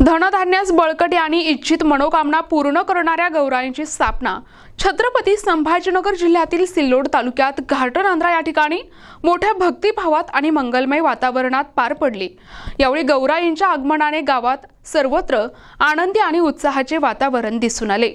धनधान्यास बळकटी आणि इच्छित मनोकामना पूर्ण करणाऱ्या गौराईंची स्थापना छत्रपती संभाजीनगर जिल्ह्यातील सिल्लोड तालुक्यात घाटनांद्रा या ठिकाणी मोठ्या भक्तिभावात आणि मंगलमय वातावरणात पार पडली। यावेळी गौराईंच्या आगमनाने गावात सर्वत्र आनंदी आणि उत्साहाचे वातावरण दिसून आले।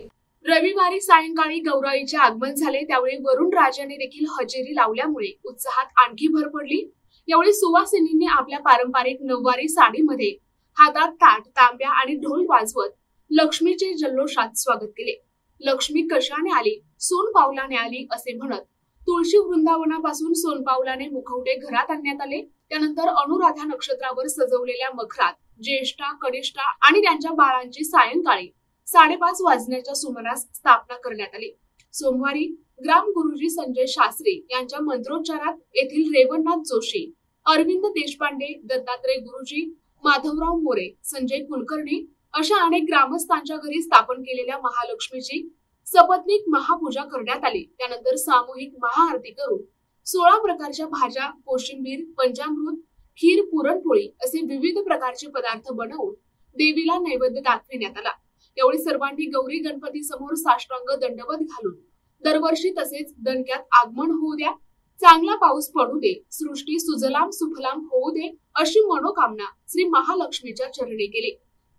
रविवारी सायंकाळी गौराईचे आगमन झाले, त्यावेळी वरुण राजाने देखील हजेरी लावल्यामुळे उत्साहात आणखी भर पडली। यावेळी सुवासिनींनी आपल्या पारंपरिक नऊवारी साडीमध्ये हातात ताट, तांब्या आणि ढोल वाजवत लक्ष्मीचे जल्लोषात स्वागत केले। लक्ष्मी कशाने आली, सोनपावलाने आली असे म्हणत तुळशी वृंदावनापासून सोनपावलाने मुखवटे घरात आणण्यात आले। त्यानंतर अनुराधा नक्षत्रावर सजवलेल्या मखरात ज्येष्ठा, कनिष्ठा आणि त्यांच्या बाळांची सायंकाळी 5:30 वाजण्याच्या सुमारास स्थापना करण्यात आली। सोमवारी ग्राम गुरुजी संजय शास्त्री यांच्या मंत्रोच्चारात येथील रेवणनाथ जोशी, अरविंद देशपांडे, दत्तात्रय गुरुजी, माधवराव मोरे, संजय कुलकर्णी अशा अनेक ग्रामस्थांच्या घरी स्थापन केलेल्या महालक्ष्मीची सपत्नीक महापूजा करण्यात आली। त्यानंतर सामूहिक महाआरती करून 16 प्रकारच्या भाज्या, कोशिंबीर, पंचामृत, खीर, पुरणपोळी असे विविध प्रकारचे पदार्थ बनवून देवीला नैवेद्य दाखविण्यात आला। यावेळी सर्वांनी गौरी गणपती समोर साष्टांग दंडवत घालून दरवर्षी तसेच दणक्यात आगमन होऊ द्या, चांगला पाऊस पडू दे, सृष्टी सुजलाम सुफलाम होऊ दे अशी मनोकामना श्री महालक्ष्मीच्या चरणी केली।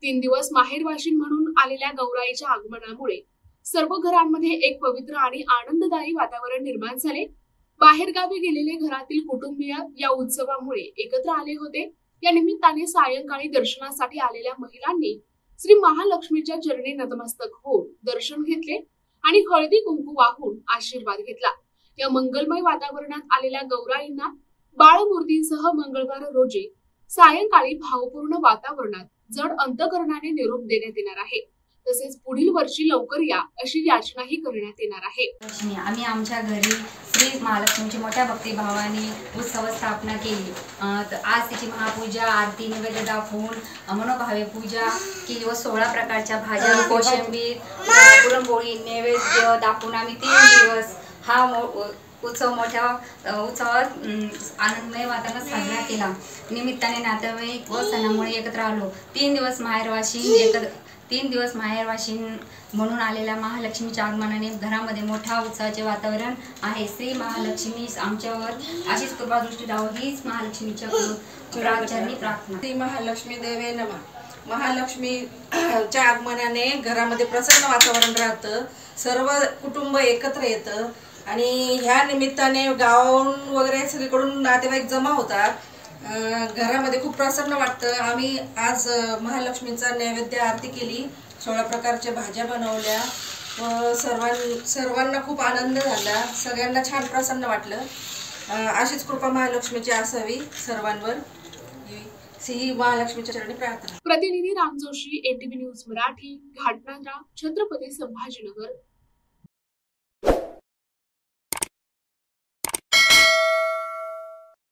3 दिवस माहेरवाशीन म्हणून आलेल्या गौराईच्या आगमनामुळे सर्व घरांमध्ये एक पवित्र आणि आनंददायी वातावरण निर्माण झाले। बाहेरगावी गेलेले घरातील कुटुंबीय या उत्सवामुळे एकत्र आले होते। या निमित्ताने सायंकाळी दर्शनासाठी आलेल्या महिलांनी श्री महालक्ष्मीच्या चरणी नतमस्तक होऊन दर्शन घेतले आणि हळदी कुंकू वाहून आशीर्वाद घेतला। या मंगलमय वातावरणात आलेल्या गौराईंना बाळमूर्तींसह मंगळवार रोजी सायंकाळी भावपूर्ण वातावरणात जड अंतकरणाने निरोप देण्यात येणार आहे। तसेच पुढील वर्षी लवकर या अशी याचनाही करण्यात येणार आहे। आम्ही आमच्या घरी श्री महालक्ष्मीची मोठ्या भक्तिभावाने उत्सव स्थापना केली। आज तिची महापूजा, आरती, नैवेद्य दाखवून मनोभावे पूजा केली व 16 प्रकारच्या भाज्या, कोशिंबीर, पुरणपोळी नैवेद्य दाखवून आम्ही 3 दिवस हा उत्सव मोठ्या उत्सवात आनंदमय वातावरणात साजरा केला। निमित्ताने नातेवाईक व सणामुळे एकत्र आलो। 3 दिवस माहेरवाशीन म्हणून आलेल्या महालक्ष्मीच्या आगमनाने घरामध्ये मोठा उत्साहाचे वातावरण आहे। श्री महालक्ष्मी आमच्यावर अशीच कृपादृष्टी राहो हीच महालक्ष्मीच्या चरणी प्रार्थना। श्री महालक्ष्मी देवे नमः। महालक्ष्मीच्या आगमनाने घरामध्ये प्रसन्न वातावरण राहतं, सर्व कुटुंब एकत्र येतं आणि ह्या निमित्ताने गावावरून वगैरे सगळीकडून नातेवाईक जमा होतात। घरामध्ये खूप प्रसन्न वाटतं। आम्ही आज महालक्ष्मीचा नैवेद्य आरती केली, 16 प्रकारच्या भाज्या बनवल्या व सर्वांना खूप आनंद झाला, सगळ्यांना छान प्रसन्न वाटलं। अशीच कृपा महालक्ष्मीची असावी सर्वांवर, श्री महालक्ष्मीच्या चरणी प्रार्थना। प्रतिनिधी राम जोशी, NTV न्यूज मराठी, घाटनांद्रा, छत्रपती संभाजीनगर।